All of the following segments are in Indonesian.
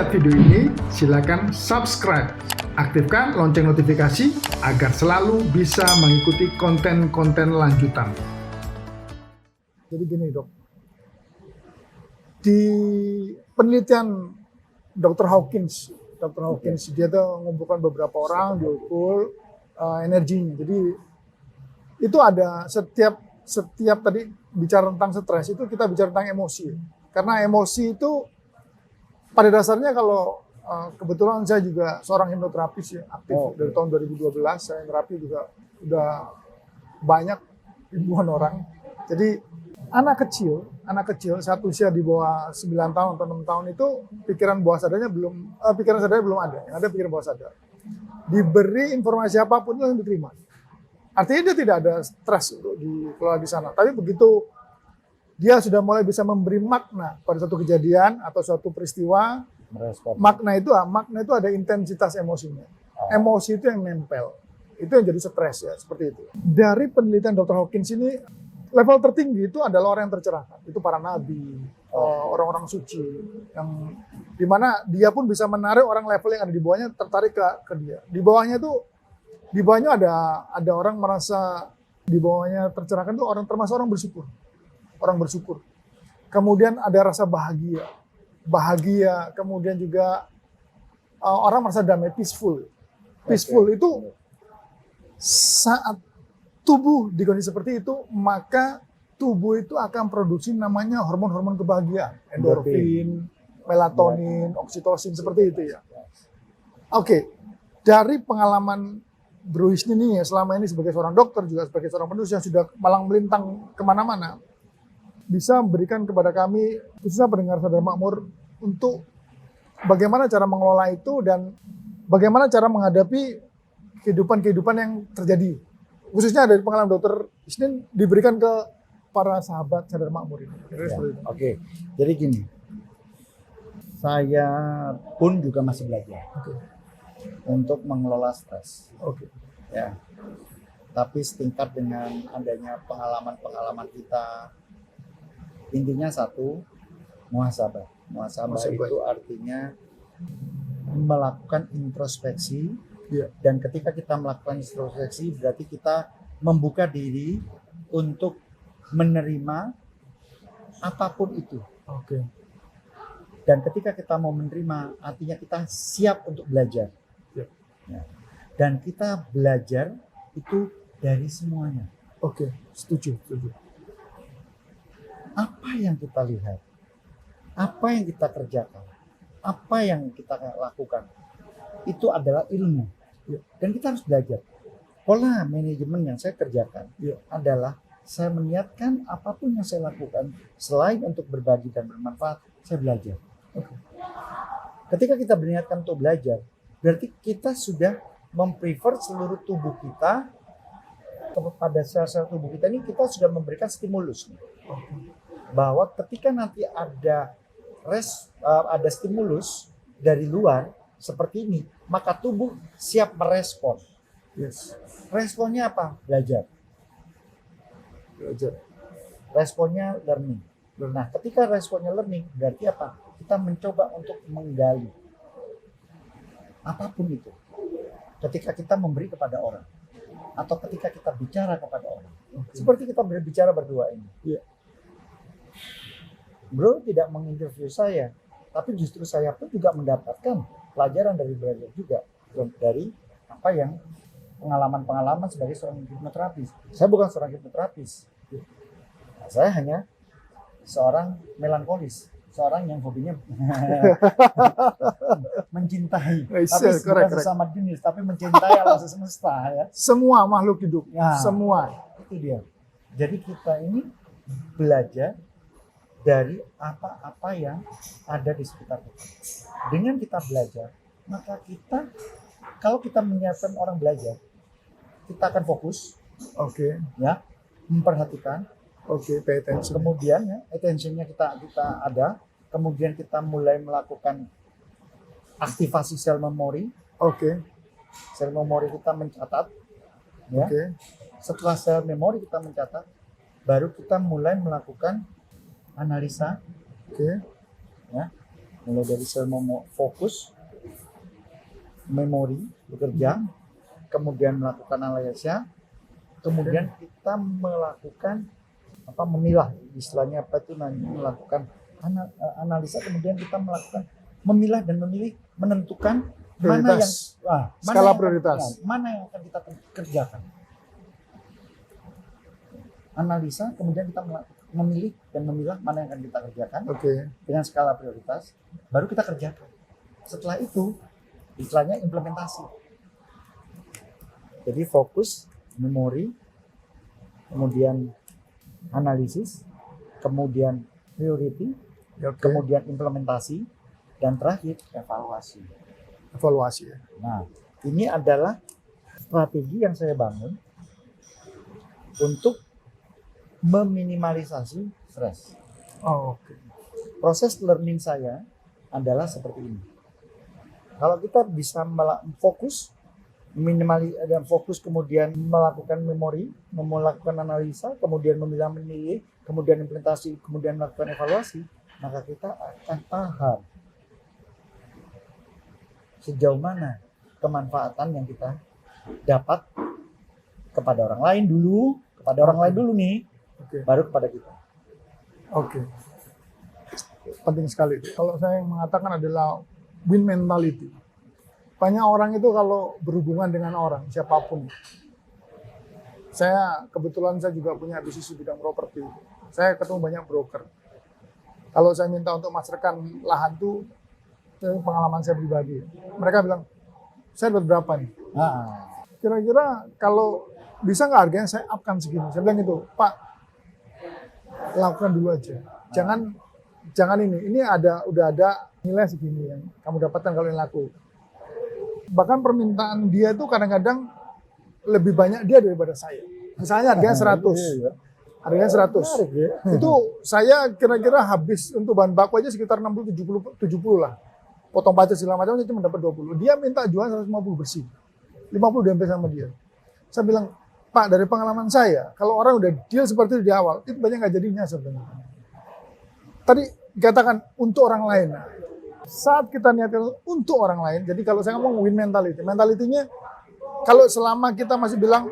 lihat video ini, silakan subscribe. Aktifkan lonceng notifikasi agar selalu bisa mengikuti konten-konten lanjutan. Jadi gini dok, di penelitian Dr. Hawkins dia tuh mengumpulkan beberapa orang, diukur energinya. Jadi itu ada setiap tadi bicara tentang stres itu kita bicara tentang emosi. Karena emosi itu pada dasarnya kalau kebetulan saya juga seorang hipnoterapis ya, aktif dari tahun 2012 saya terapi juga udah banyak ribuan orang. Jadi anak kecil saat usia di bawah 9 tahun atau 6 tahun itu pikiran bawah sadarnya belum ada, yang ada pikiran bawah sadar. Diberi informasi apapun itu yang diterima. Artinya dia tidak ada stres untuk dikelola di sana. Tapi begitu dia sudah mulai bisa memberi makna pada suatu kejadian atau suatu peristiwa, makna itu ada intensitas emosinya. Emosi itu yang nempel. Itu yang jadi stres ya, seperti itu. Dari penelitian Dr. Hawkins ini, level tertinggi itu adalah orang yang tercerahkan. Itu para nabi, orang-orang suci, yang dimana dia pun bisa menarik orang level yang ada di bawahnya tertarik ke dia. Di bawahnya ada orang merasa di bawahnya tercerahkan itu termasuk orang bersyukur. Kemudian ada rasa bahagia, kemudian juga orang merasa damai, peaceful. Itu saat tubuh di kondisi seperti itu, maka tubuh itu akan produksi namanya hormon-hormon kebahagiaan, endorfin, melatonin, oksitosin, seperti itu ya. Oke, dari pengalaman Bro Hisni ini ya, selama ini sebagai seorang dokter, juga sebagai seorang penulis yang sudah malang melintang kemana-mana, bisa memberikan kepada kami, khususnya pendengar Sadar Makmur, untuk bagaimana cara mengelola itu dan bagaimana cara menghadapi kehidupan yang terjadi. Khususnya dari pengalaman Dokter Hisni diberikan ke para sahabat Sadar Makmur ini. Ya, Oke, jadi gini, saya pun juga masih belajar untuk mengelola stres. Ya, tapi setingkat dengan adanya pengalaman kita. Intinya satu, muhasabah. Muhasabah itu artinya melakukan introspeksi, dan ketika kita melakukan introspeksi berarti kita membuka diri untuk menerima apapun itu. Dan ketika kita mau menerima, artinya kita siap untuk belajar. Ya. Dan kita belajar itu dari semuanya. Setuju. Apa yang kita lihat, apa yang kita kerjakan, apa yang kita lakukan, itu adalah ilmu. Dan kita harus belajar. Pola manajemen yang saya kerjakan adalah saya meniatkan apapun yang saya lakukan, selain untuk berbagi dan bermanfaat, saya belajar. Ketika kita berniatkan untuk belajar, berarti kita sudah memprefer seluruh tubuh kita kepada sel-sel tubuh kita ini, kita sudah memberikan stimulus. Bahwa ketika nanti ada stimulus dari luar seperti ini, maka tubuh siap merespon. Responnya apa? Belajar. Responnya learning. Nah, ketika responnya learning, berarti apa? Kita mencoba untuk menggali apapun itu. Ketika kita memberi kepada orang, atau ketika kita bicara kepada orang, seperti kita berbicara berdua ini. Bro tidak menginterview saya, tapi justru saya pun juga mendapatkan pelajaran dari belajar juga dari apa yang pengalaman sebagai seorang hipnoterapis. Saya bukan seorang hipnoterapis, saya hanya seorang melankolis, seorang yang hobinya mencintai, tapi bukan sesama jenis, tapi mencintai alam semesta ya. Semua makhluk hidup, semua. Itu dia. Jadi kita ini belajar dari apa-apa yang ada di sekitar kita. Dengan kita belajar, maka kita, kalau kita menyiapkan orang belajar, kita akan fokus, ya, memperhatikan, pay attention. Kemudian ya, attentionnya kita ada, kemudian kita mulai melakukan aktivasi sel memori. Sel memori kita mencatat, ya. Setelah sel memori kita mencatat, baru kita mulai melakukan analisa, ya. Mulai dari sel fokus, memori bekerja, kemudian melakukan analisa, kemudian kita melakukan memilah, istilahnya apa itu, melakukan analisa, kemudian kita melakukan memilah dan memilih, menentukan Prioritas. Skala prioritas. mana yang akan kita kerjakan. Analisa, kemudian kita memilih dan memilah mana yang akan kita kerjakan dengan skala prioritas, baru kita kerjakan. Setelah itu, istilahnya implementasi. Jadi fokus, memori, kemudian analisis, kemudian priority, kemudian implementasi, dan terakhir evaluasi. Ya. Nah, ini adalah strategi yang saya bangun untuk meminimalisasi stres. Proses learning saya adalah seperti ini. Kalau kita bisa fokus, fokus, kemudian melakukan memori, melakukan analisa, kemudian memilih, kemudian implementasi, kemudian melakukan evaluasi, maka kita akan paham sejauh mana kemanfaatan yang kita dapat kepada orang lain dulu, nih, baru kepada kita. Penting sekali. Kalau saya mengatakan adalah win mentality. Banyak orang itu kalau berhubungan dengan orang, siapapun. Kebetulan saya juga punya bisnis di bidang properti. Saya ketemu banyak broker. Kalau saya minta untuk masarkan lahan itu pengalaman saya pribadi. Mereka bilang, saya dapat berapa nih? Kira-kira kalau bisa nggak harganya saya upkan segini? Saya bilang gitu, Pak, lakukan dulu aja. Jangan ini udah ada nilai segini yang kamu dapatkan kalau ini laku. Bahkan permintaan dia itu kadang-kadang lebih banyak dia daripada saya. Misalnya harganya 100. Harganya 100. Itu saya kira-kira habis untuk bahan baku aja sekitar 60-70 lah. Potong pajak segala macam saya cuma dapat 20. Dia minta jual 150 bersih. 50 DMP sama dia. Saya bilang, Pak, dari pengalaman saya, kalau orang udah deal seperti itu di awal, itu banyak nggak jadinya sebenarnya. Tadi dikatakan untuk orang lain. Saat kita niatkan untuk orang lain, jadi kalau saya ngomong win mentality, mentalitinya kalau selama kita masih bilang,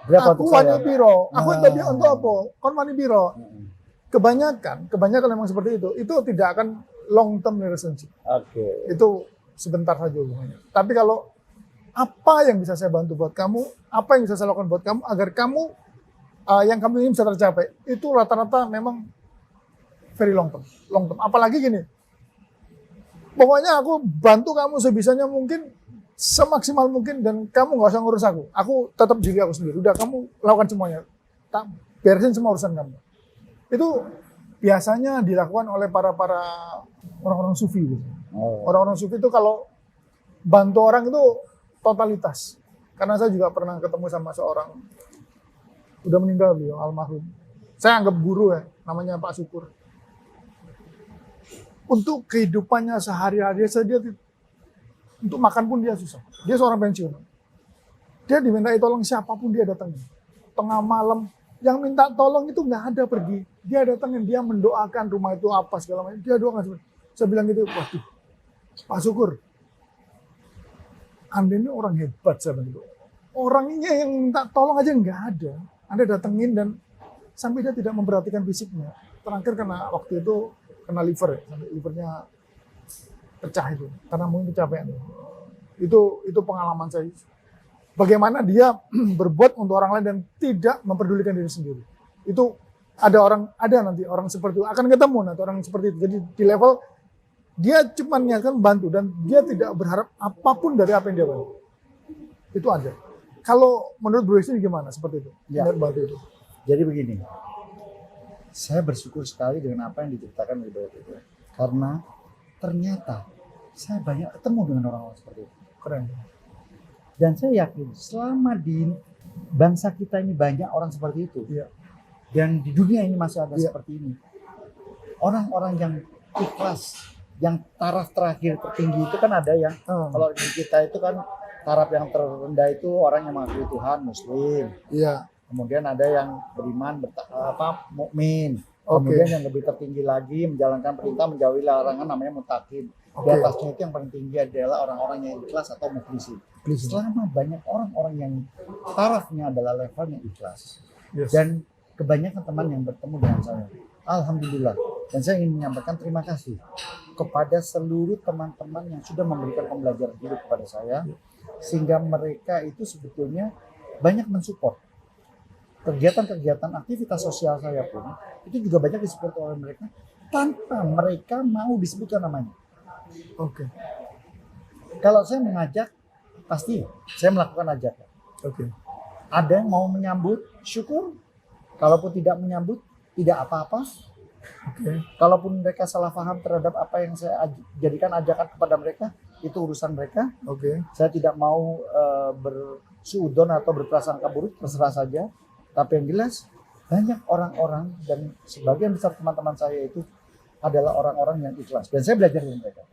aku wani biro, aku tadi untuk apa? Kon wani biro. Kebanyakan memang seperti itu tidak akan long term relationship. Itu sebentar saja hubungannya. Tapi kalau apa yang bisa saya bantu buat kamu, apa yang bisa saya lakukan buat kamu agar kamu yang kamu ingin bisa tercapai, itu rata-rata memang very long term. Apalagi gini, pokoknya aku bantu kamu sebisanya mungkin, semaksimal mungkin, dan kamu nggak usah ngurus aku. Aku tetap diri aku sendiri. Udah, kamu lakukan semuanya. Beresin semua urusan kamu. Itu biasanya dilakukan oleh para orang-orang sufi. Gitu. Orang-orang sufi itu kalau bantu orang itu totalitas. Karena saya juga pernah ketemu sama seorang, udah meninggal beliau, almarhum. Saya anggap guru ya, namanya Pak Syukur. Untuk kehidupannya sehari-hari saja, untuk makan pun dia susah. Dia seorang pensiun. Dia dimintai tolong siapapun dia datangin. Tengah malam, yang minta tolong itu nggak ada pergi. Dia datangin, dia mendoakan rumah itu apa segala macam. Dia doakan. Saya bilang gitu, waduh, Pak Syukur, Anda ini orang hebat, saya bilang gitu. Orangnya yang minta tolong aja nggak ada. Anda datengin dan sampai dia tidak memperhatikan fisiknya. Terakhir kena waktu itu kena liver ya, sampai livernya pecah itu karena mungkin kecapean. Itu pengalaman saya. Bagaimana dia berbuat untuk orang lain dan tidak memperdulikan diri sendiri. Itu ada nanti orang seperti itu, akan ketemu nanti orang seperti itu. Jadi di level dia cuma niatkan bantu dan dia tidak berharap apapun dari apa yang dia bantu. Itu ada. Kalau menurut Bro Isi gimana seperti itu? Ya. Bantu itu. Jadi begini, saya bersyukur sekali dengan apa yang diceritakan oleh Bro itu. Karena ternyata saya banyak ketemu dengan orang-orang seperti itu. Keren. Dan saya yakin selama di bangsa kita ini banyak orang seperti itu. Iya. Dan di dunia ini masih ada Iya. seperti ini. Orang-orang yang ikhlas, yang taraf terakhir tertinggi itu kan ada yang kalau di kita itu kan taraf yang terendah itu orang yang mengakui Tuhan, Muslim. Iya. Kemudian ada yang beriman, mukmin. Kemudian yang lebih tertinggi lagi menjalankan perintah, menjauhi larangan namanya mutakin. Di atasnya itu yang paling tinggi adalah orang-orang yang ikhlas atau mukhlisi. Selama banyak orang-orang yang tarafnya adalah levelnya ikhlas. Dan kebanyakan teman yang bertemu dengan saya, alhamdulillah. Dan saya ingin menyampaikan terima kasih kepada seluruh teman-teman yang sudah memberikan pembelajaran hidup kepada saya, sehingga mereka itu sebetulnya banyak mensupport kegiatan-kegiatan aktivitas sosial saya pun itu juga banyak disupport oleh mereka tanpa mereka mau disebutkan namanya. Kalau saya mengajak, pasti saya melakukan ajakan. Ada yang mau menyambut, syukur. Kalaupun tidak menyambut, tidak apa-apa. Kalaupun mereka salah paham terhadap apa yang saya jadikan ajakan kepada mereka, itu urusan mereka. Saya tidak mau bersuudon atau berprasangka buruk, terserah saja. Tapi yang jelas, banyak orang-orang dan sebagian besar teman-teman saya itu adalah orang-orang yang ikhlas. Dan saya belajar dari mereka.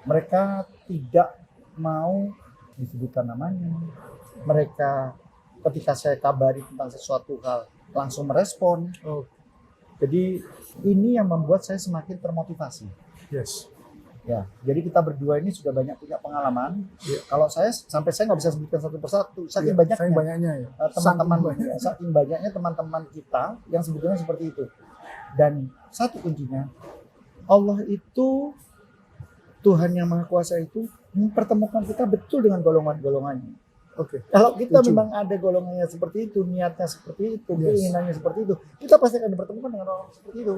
Mereka tidak mau disebutkan namanya. Mereka ketika saya kabari tentang sesuatu hal, langsung merespon. Jadi ini yang membuat saya semakin termotivasi. Ya, jadi kita berdua ini sudah banyak punya pengalaman. Kalau saya sampai saya nggak bisa sebutkan satu persatu, saking banyaknya teman-teman, saking banyaknya teman-teman kita yang sebetulnya seperti itu. Dan satu kuncinya, Allah itu, Tuhan yang Maha Kuasa itu mempertemukan kita betul dengan golongan-golongannya. Kalau kita memang ada golongannya seperti itu, niatnya seperti itu, keinginannya seperti itu, kita pasti akan dipertemukan dengan orang seperti itu.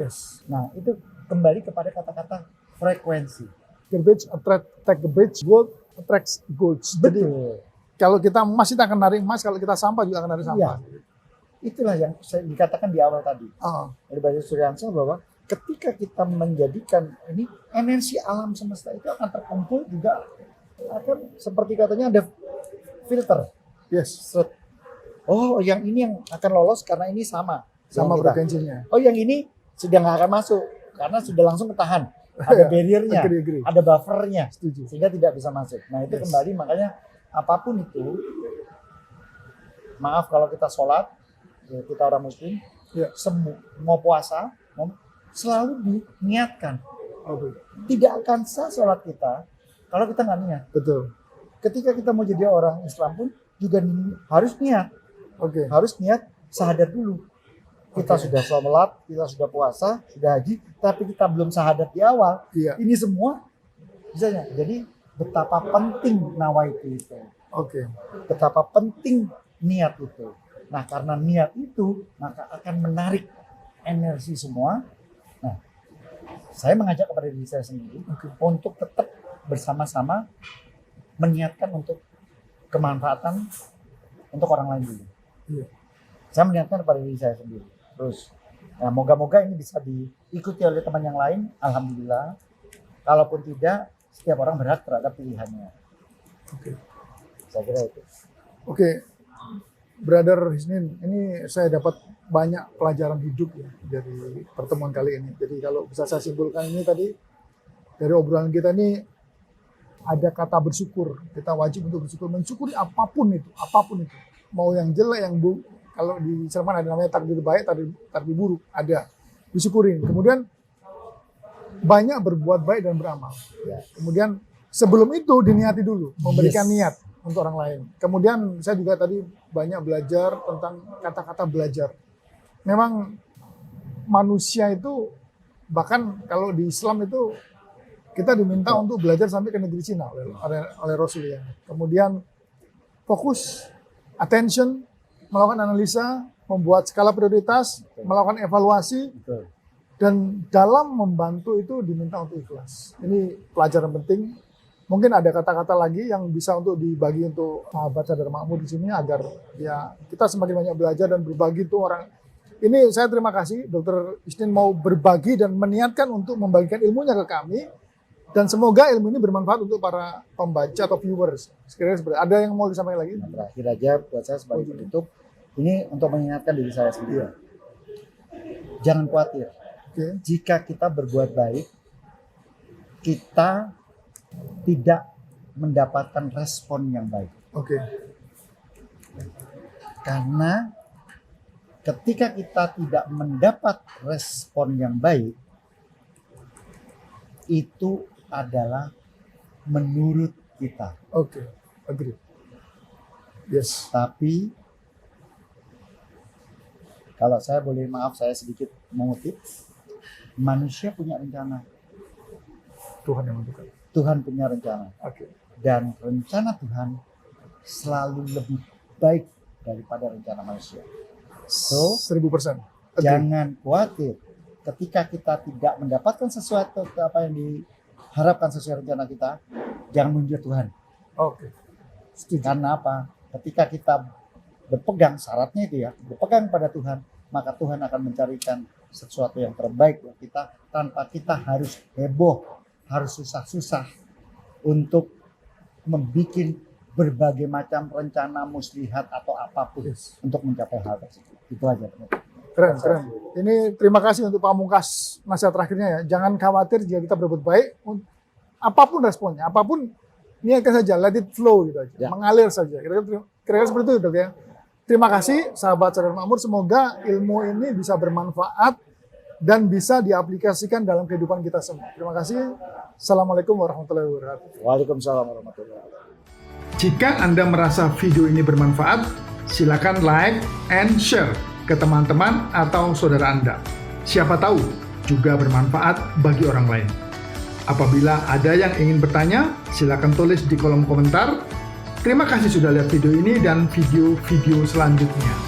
Nah, itu kembali kepada kata-kata frekuensi. Garbage take the bridge, gold attracts gold. Jadi kalau kita emas kita akan narik emas, kalau kita sampah juga akan narik sampah. Itulah yang saya dikatakan di awal tadi. Dari Bapak Suryansyah bahwa ketika kita menjadikan ini energi alam semesta itu akan terkumpul juga akan seperti katanya ada filter. Oh, yang ini yang akan lolos karena ini sama frekuensinya. Oh, yang ini sudah nggak akan masuk karena sudah langsung ketahan. Ada barriernya, ada buffernya, sehingga tidak bisa masuk. Nah itu kembali makanya apapun itu, maaf kalau kita sholat, ya kita orang muslim, mau puasa, selalu diniatkan. Tidak akan sah sholat kita kalau kita nggak niat. Ketika kita mau jadi orang Islam pun juga harus niat. Harus niat syahadat dulu. Kita sudah sholat, kita sudah puasa, sudah haji, tapi kita belum syahadat di awal. Ini semua misalnya. Jadi betapa penting nawaitu itu. Betapa penting niat itu. Nah, karena niat itu maka akan menarik energi semua. Nah, saya mengajak kepada diri saya sendiri untuk tetap bersama-sama meniatkan untuk kemanfaatan untuk orang lain dulu. Saya meniatkan kepada diri saya sendiri. Terus, nah, moga-moga ini bisa diikuti oleh teman yang lain. Alhamdulillah. Kalaupun tidak, setiap orang berhak terhadap pilihannya. Saya kira itu. Brother Hisnin, ini saya dapat banyak pelajaran hidup ya dari pertemuan kali ini. Jadi kalau bisa saya simpulkan ini tadi dari obrolan kita ini ada kata bersyukur. Kita wajib untuk bersyukur, mensyukuri apapun itu. Mau yang jelek, yang buruk. Kalau di Jerman ada namanya takdir baik, takdir buruk, ada. Disyukurin. Kemudian banyak berbuat baik dan beramal. Kemudian sebelum itu diniati dulu, memberikan niat untuk orang lain. Kemudian saya juga tadi banyak belajar tentang kata-kata belajar. Memang manusia itu, bahkan kalau di Islam itu kita diminta untuk belajar sampai ke negeri Cina oleh Rasul ya. Kemudian fokus, attention, melakukan analisa, membuat skala prioritas, melakukan evaluasi, dan dalam membantu itu diminta untuk ikhlas. Ini pelajaran penting. Mungkin ada kata-kata lagi yang bisa untuk dibagi untuk sahabat Sadar Makmur di sini agar ya kita semakin banyak belajar dan berbagi untuk orang. Ini saya terima kasih Dr. Hisnin mau berbagi dan meniatkan untuk membagikan ilmunya ke kami. Dan semoga ilmu ini bermanfaat untuk para pembaca atau viewers. Sekiranya seperti ada yang mau disampaikan lagi? Terakhir aja buat saya sebagai penutup, ini untuk mengingatkan diri saya sendiri. Jangan khawatir. Jika kita berbuat baik, kita tidak mendapatkan respon yang baik. Karena Ketika kita tidak mendapat respon yang baik, itu adalah menurut kita. Oke, agree. Yes. Tapi kalau saya boleh, maaf saya sedikit mengutip, manusia punya rencana, Tuhan yang menentukan. Tuhan punya rencana, Oke. dan rencana Tuhan selalu lebih baik daripada rencana manusia. So, 1000%. Agree. jangan khawatir ketika kita tidak mendapatkan sesuatu apa yang diharapkan sesuai rencana kita, jangan menunjuk Tuhan. Oke. Setuju. Karena apa? Ketika kita berpegang, syaratnya itu ya, berpegang pada Tuhan, maka Tuhan akan mencarikan sesuatu yang terbaik buat kita tanpa kita harus heboh, harus susah-susah untuk membuat berbagai macam rencana muslihat atau apapun Yes. untuk mencapai hal tersebut. Itu aja. Keren, keren. Ini terima kasih untuk Pamungkas nasihat terakhirnya ya. Jangan khawatir jika kita berbuat baik, apapun responnya, apapun niatkan saja, let it flow gitu aja, Ya. mengalir saja. Kira-kira seperti itu Dok ya. Terima kasih sahabat Saudara Makmur, semoga ilmu ini bisa bermanfaat dan bisa diaplikasikan dalam kehidupan kita semua. Terima kasih. Assalamualaikum warahmatullahi wabarakatuh. Waalaikumsalam warahmatullahi wabarakatuh. Jika Anda merasa video ini bermanfaat, silakan like and share ke teman-teman atau saudara Anda. Siapa tahu juga bermanfaat bagi orang lain. Apabila ada yang ingin bertanya, silakan tulis di kolom komentar. Terima kasih sudah lihat video ini dan video-video selanjutnya.